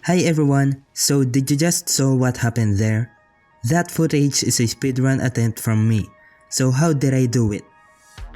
Hi everyone, so did you just saw what happened there? That footage is a speedrun attempt from me, so how did I do it?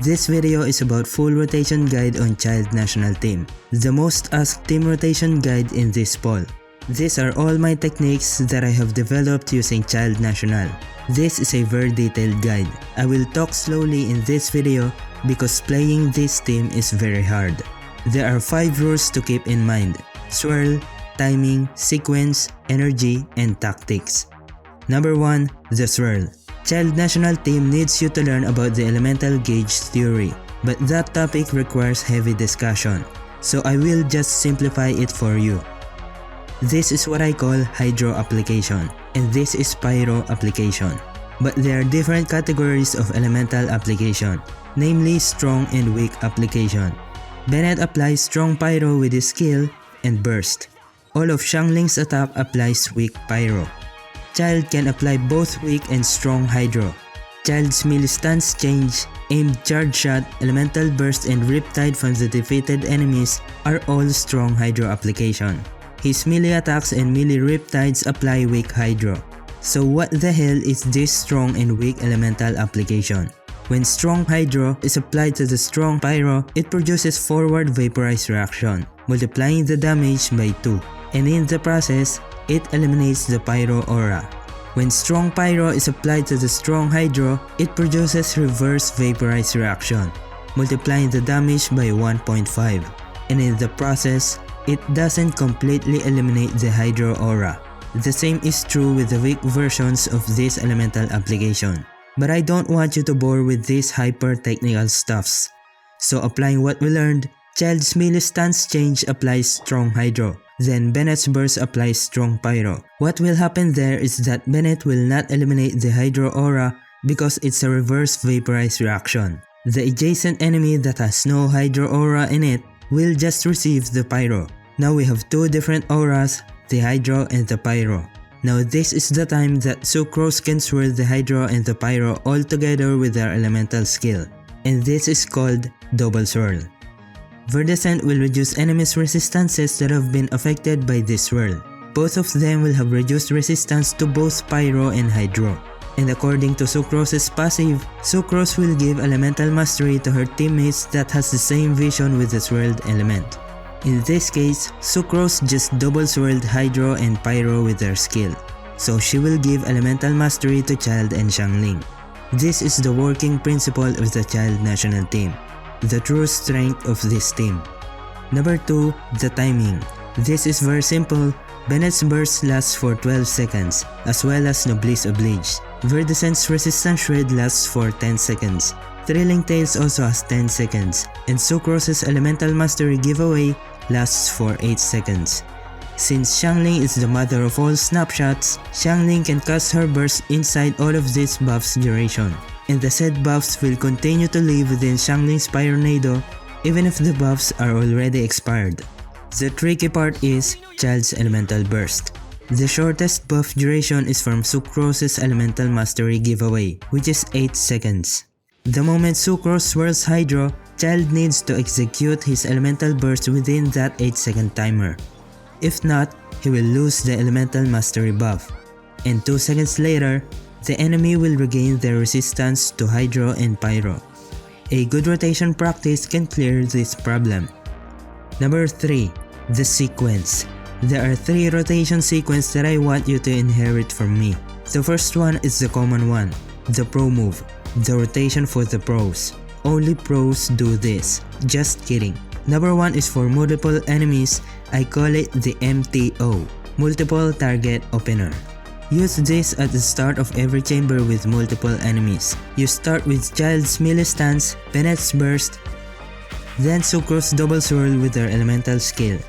This video is about full rotation guide on Childe National team, the most asked team rotation guide in this poll. These are all my techniques that I have developed using Childe National. This is a very detailed guide. I will talk slowly in this video because playing this team is very hard. There are 5 rules to keep in mind: swirl, timing, sequence, energy, and tactics. Number 1. The swirl. Childe National team needs you to learn about the elemental gauge theory, but that topic requires heavy discussion, so I will just simplify it for you. This is what I call hydro application, and this is pyro application. But there are different categories of elemental application, namely strong and weak application. Bennett applies strong pyro with his skill and burst. All of Xiangling's attack applies weak pyro. Childe can apply both weak and strong hydro. Childe's melee stance change, aimed charge shot, elemental burst, and riptide from the defeated enemies are all strong hydro application. His melee attacks and melee riptides apply weak hydro. So what the hell is this strong and weak elemental application? When strong hydro is applied to the strong pyro, it produces forward vaporized reaction, multiplying the damage by 2, and in the process, it eliminates the pyro aura. When strong pyro is applied to the strong hydro, it produces reverse vaporized reaction, multiplying the damage by 1.5, and in the process, it doesn't completely eliminate the hydro aura. The same is true with the weak versions of this elemental application. But I don't want you to bore with these hyper technical stuffs. So applying what we learned, Childe's melee stance change applies strong hydro. Then Bennett's burst applies strong pyro. What will happen there is that Bennett will not eliminate the hydro aura because it's a reverse vaporized reaction. The adjacent enemy that has no hydro aura in it will just receive the pyro. Now we have 2 different auras, the hydro and the pyro. Now this is the time that Sucrose can swirl the hydro and the pyro all together with their elemental skill, and this is called double swirl. Verdescent will reduce enemies' resistances that have been affected by this swirl. Both of them will have reduced resistance to both pyro and hydro. And according to Sucrose's passive, Sucrose will give elemental mastery to her teammates that has the same vision with the swirled element. In this case, Sucrose just double swirled hydro and pyro with their skill, so she will give elemental mastery to Childe and Xiangling. This is the working principle of the Childe National team, the true strength of this team. Number 2. The timing. This is very simple. Bennett's burst lasts for 12 seconds, as well as Noblesse Oblige. Verdescent's resistance shred lasts for 10 seconds. Thrilling Tales also has 10 seconds, and Sucrose's elemental mastery giveaway lasts for 8 seconds. Since Xiangling is the mother of all snapshots, Xiangling can cast her burst inside all of these buffs' duration, and the said buffs will continue to live within Xiangling's Pyronado even if the buffs are already expired. The tricky part is Childe's elemental burst. The shortest buff duration is from Sucrose's elemental mastery giveaway, which is 8 seconds. The moment Sucrose swirls hydro, Childe needs to execute his elemental burst within that 8-second timer. If not, he will lose the elemental mastery buff, and 2 seconds later, the enemy will regain their resistance to hydro and pyro. A good rotation practice can clear this problem. Number 3. The sequence. There are 3 rotation sequences that I want you to inherit from me. The first one is the common one, the pro move, the rotation for the pros. Only pros do this. Just kidding. Number 1 is for multiple enemies. I call it the MTO, Multiple Target Opener. Use this at the start of every chamber with multiple enemies. You start with Childe's melee stance, Bennett's burst, then Sucrose double swirl with their elemental skill,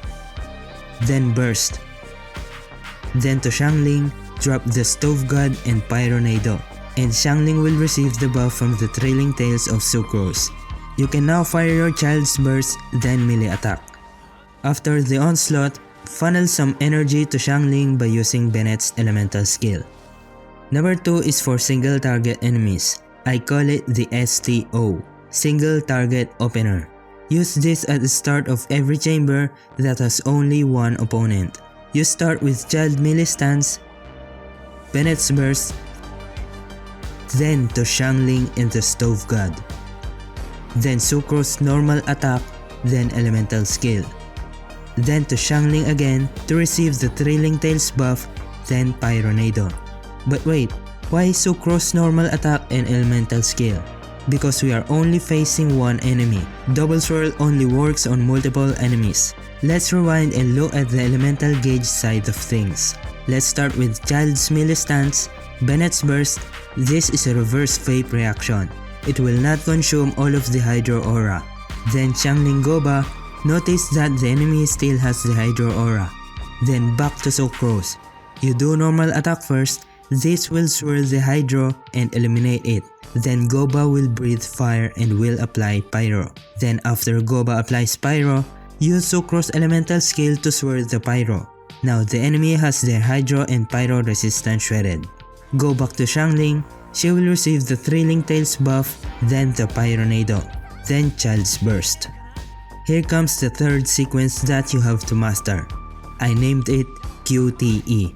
then burst, then to Xiangling, drop the Stove God and Pyronado, and Xiangling will receive the buff from the Thrilling Tales of Sucrose. You can now fire your Childe's burst, then melee attack. After the onslaught, funnel some energy to Xiangling by using Bennett's elemental skill. Number 2 is for single target enemies. I call it the STO, Single Target Opener. Use this at the start of every chamber that has only one opponent. You start with Childe melee stance, Bennett's burst, then to Xiangling into Stove God, then Sucrose normal attack, then elemental skill, then to Xiangling again to receive the Trailing Tails buff, then Pyronado. But wait, why Sucrose normal attack and elemental skill? Because we are only facing one enemy. Double Swirl only works on multiple enemies. Let's rewind and look at the elemental gauge side of things. Let's start with Childe's melee stance, Bennett's burst. This is a reverse vape reaction. It will not consume all of the Hydro Aura. Then Xiangling Goba, notice that the enemy still has the Hydro Aura. Then back to Sucrose. You do normal attack first, this will swirl the Hydro and eliminate it. Then Goba will breathe fire and will apply Pyro. Then after Goba applies Pyro, use Sucrose elemental skill to swirl the Pyro. Now the enemy has their Hydro and Pyro resistance shredded. Go back to Xiangling, she will receive the Trailing Tails buff, then the Pyronado, then Childe's burst. Here comes the third sequence that you have to master. I named it QTE,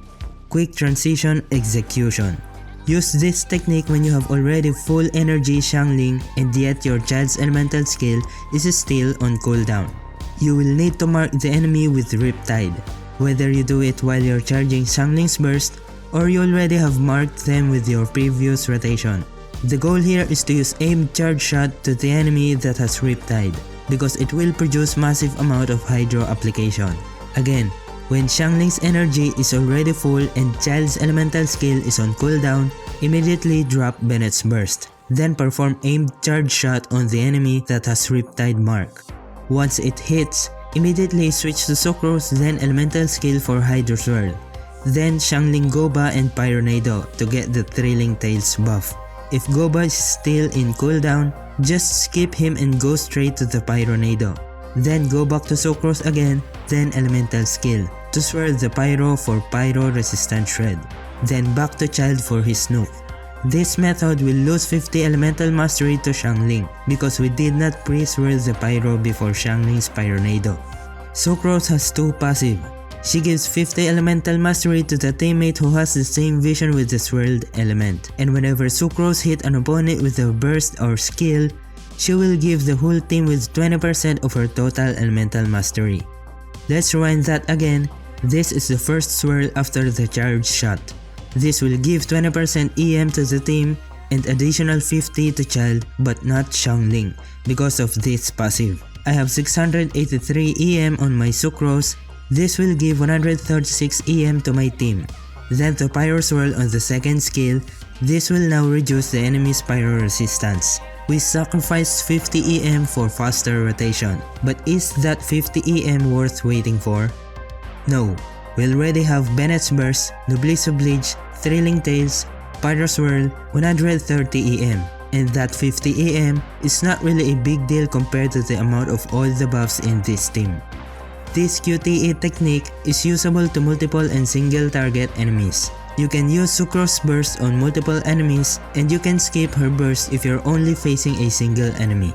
Quick Transition Execution. Use this technique when you have already full energy Xiangling and yet your Childe's elemental skill is still on cooldown. You will need to mark the enemy with Riptide, whether you do it while you're charging Xiangling's burst or you already have marked them with your previous rotation. The goal here is to use aimed charge shot to the enemy that has Riptide, because it will produce massive amount of Hydro application. Again, when Xiangling's energy is already full and Childe's elemental skill is on cooldown, immediately drop Bennett's burst. Then perform aimed charge shot on the enemy that has Riptide mark. Once it hits, immediately switch to Sucrose, then elemental skill for Hydro Swirl. Then Xiangling Goba and Pyronado to get the Trailing Tails buff. If Goba is still in cooldown, just skip him and go straight to the Pyronado. Then go back to Sucrose again, then elemental skill to swirl the Pyro for Pyro resistant shred. Then back to Childe for his nuke. This method will lose 50 elemental mastery to Xiangling because we did not pre-swirl the Pyro before Xiangling's Pyronado. Sucrose has 2 passive. She gives 50 elemental mastery to the teammate who has the same vision with the swirled element, and whenever Sucrose hit an opponent with a burst or skill, she will give the whole team with 20% of her total elemental mastery. Let's rewind that again. This is the first swirl after the charge shot. This will give 20% EM to the team and additional 50 to Childe but not Xiangling because of this passive. I have 683 EM on my Sucrose. This will give 136 EM to my team. Then the Pyro Swirl on the second skill. This will now reduce the enemy's Pyro resistance. We sacrificed 50 EM for faster rotation, but is that 50 EM worth waiting for? No, we already have Bennett's burst, Noblesse Oblige, Trailing Tails, Pyro Swirl, 130 EM, and that 50 EM is not really a big deal compared to the amount of all the buffs in this team. This QTE technique is usable to multiple and single target enemies. You can use Sucrose burst on multiple enemies and you can skip her burst if you're only facing a single enemy.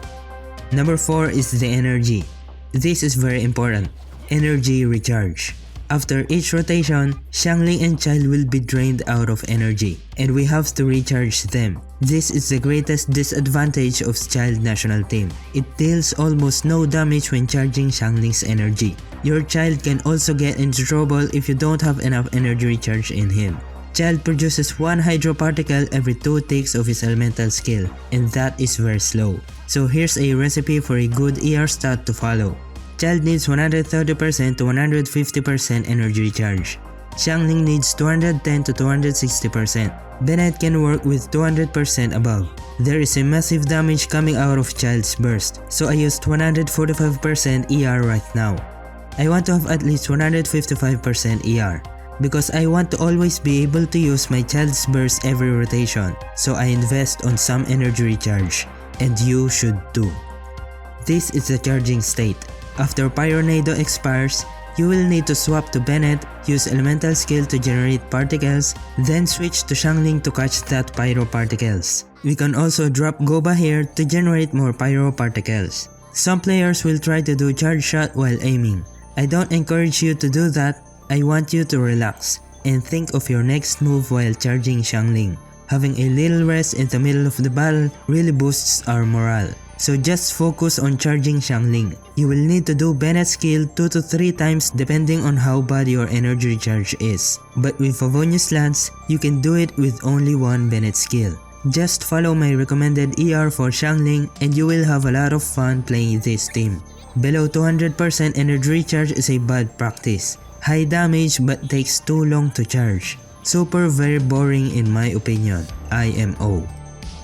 Number 4 is the energy. This is very important. Energy recharge. After each rotation, Xiangling and Childe will be drained out of energy and we have to recharge them. This is the greatest disadvantage of Childe National team. It deals almost no damage when charging Xiangling's energy. Your Childe can also get into trouble if you don't have enough energy recharge in him. Childe produces 1 Hydro particle every 2 ticks of his elemental skill, and that is very slow. So here's a recipe for a good ER stat to follow. Childe needs 130% to 150% energy recharge. Xiangling needs 210 to 260%. Bennett can work with 200% above. There is a massive damage coming out of Childe's burst, so I used 145% ER right now. I want to have at least 155% ER, because I want to always be able to use my Childe's burst every rotation, so I invest on some energy recharge, and you should too. This is the charging state. After Pyronado expires, you will need to swap to Bennett, use elemental skill to generate particles, then switch to Xiangling to catch that pyro particles. We can also drop Goba here to generate more pyro particles. Some players will try to do charge shot while aiming. I don't encourage you to do that. I want you to relax and think of your next move while charging Xiangling. Having a little rest in the middle of the battle really boosts our morale. So just focus on charging Xiangling. You will need to do Bennett's skill 2 to 3 times depending on how bad your energy recharge is. But with Favonius Lance, you can do it with only one Bennett skill. Just follow my recommended ER for Xiangling and you will have a lot of fun playing this team. Below 200% energy recharge is a bad practice. High damage but takes too long to charge. Super very boring in my opinion. IMO.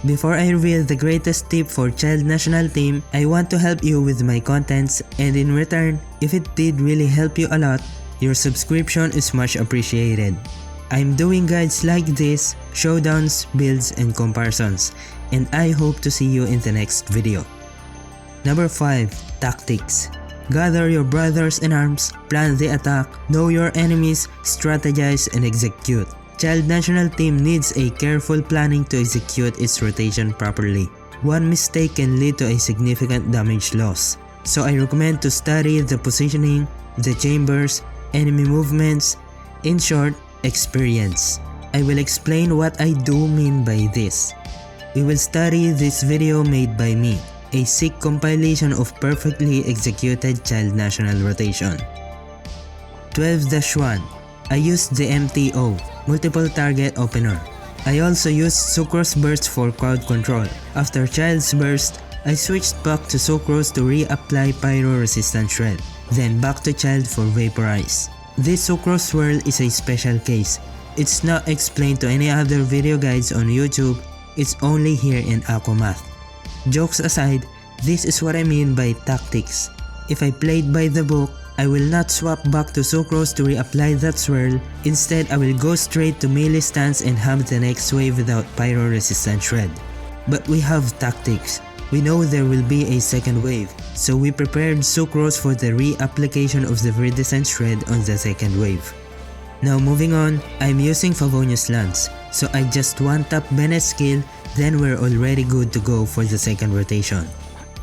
Before I reveal the greatest tip for Childe National team, I want to help you with my contents, and in return, if it did really help you a lot, your subscription is much appreciated. I'm doing guides like this, showdowns, builds, and comparisons, and I hope to see you in the next video. Number 5. Tactics. Gather your brothers in arms, plan the attack, know your enemies, strategize, and execute. Childe National team needs a careful planning to execute its rotation properly. One mistake can lead to a significant damage loss, so I recommend to study the positioning, the chambers, enemy movements, in short, experience. I will explain what I do mean by this. We will study this video made by me, a sick compilation of perfectly executed Childe National rotation. 12-1. I used the MTO, multiple target opener. I also used Sucrose Burst for crowd control. After Childe's burst, I switched back to Sucrose to reapply Pyro resistant shred, then back to Childe for Vaporize. This Sucrose swirl is a special case. It's not explained to any other video guides on YouTube, it's only here in Aquamath. Jokes aside, this is what I mean by tactics. If I played by the book, I will not swap back to Sucrose to reapply that swirl. Instead, I will go straight to melee stance and have the next wave without Pyro resistant shred. But we have tactics. We know there will be a second wave, so we prepared Sucrose for the reapplication of the Viridescent shred on the second wave. Now moving on, I'm using Favonius Lance, so I just one-tap Bennett's skill, then we're already good to go for the second rotation.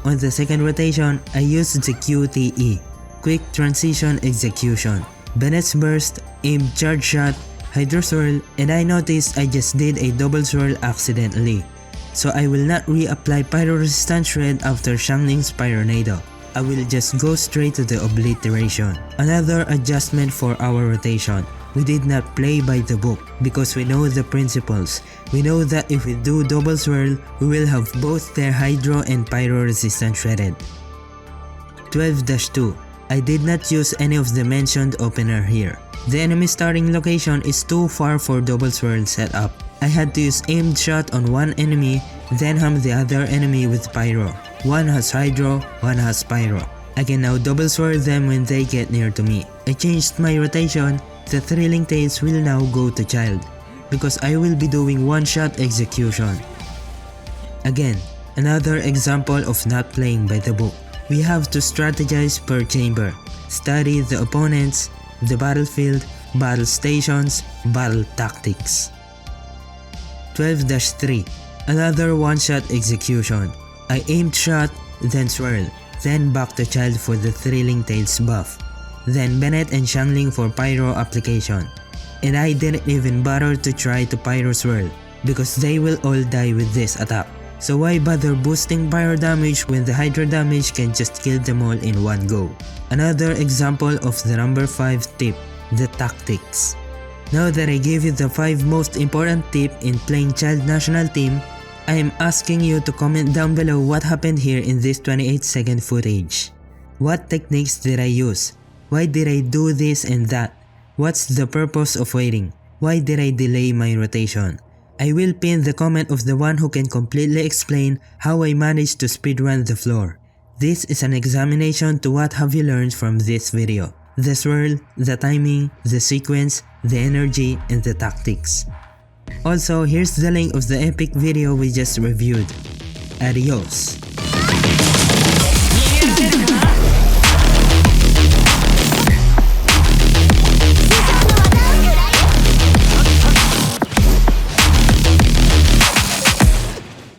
On the second rotation, I used the QTE, Quick Transition Execution, Bennett's Burst, Aimed Charge Shot, Hydro Swirl, and I noticed I just did a double swirl accidentally. So I will not reapply Pyro Resistant Shred after Xiangling's Pyronado. I will just go straight to the Obliteration. Another adjustment for our rotation. We did not play by the book because we know the principles. We know that if we do double swirl, we will have both their Hydro and Pyro resistant shredded. 12-2. I did not use any of the mentioned opener here. The enemy starting location is too far for double swirl setup. I had to use aimed shot on one enemy, then ham the other enemy with Pyro. One has Hydro, one has Pyro. I can now double swirl them when they get near to me. I changed my rotation. The Thrilling Tales will now go to Childe, because I will be doing one-shot execution. Again, another example of not playing by the book. We have to strategize per chamber, study the opponents, the battlefield, battle stations, battle tactics. 12-3. Another one-shot execution. I aimed shot, then swirl, then back to Childe for the Thrilling Tales buff. Then Bennett and Xiangling for Pyro application. And I didn't even bother to try to Pyro swirl because they will all die with this attack. So why bother boosting Pyro damage when the Hydro damage can just kill them all in one go? Another example of the number 5 tip, the tactics. Now that I gave you the 5 most important tips in playing Childe National team, I am asking you to comment down below what happened here in this 28-second footage. What techniques did I use? Why did I do this and that? What's the purpose of waiting? Why did I delay my rotation? I will pin the comment of the one who can completely explain how I managed to speedrun the floor. This is an examination to what have you learned from this video. The swirl, the timing, the sequence, the energy, and the tactics. Also, here's the link of the epic video we just reviewed. Adios!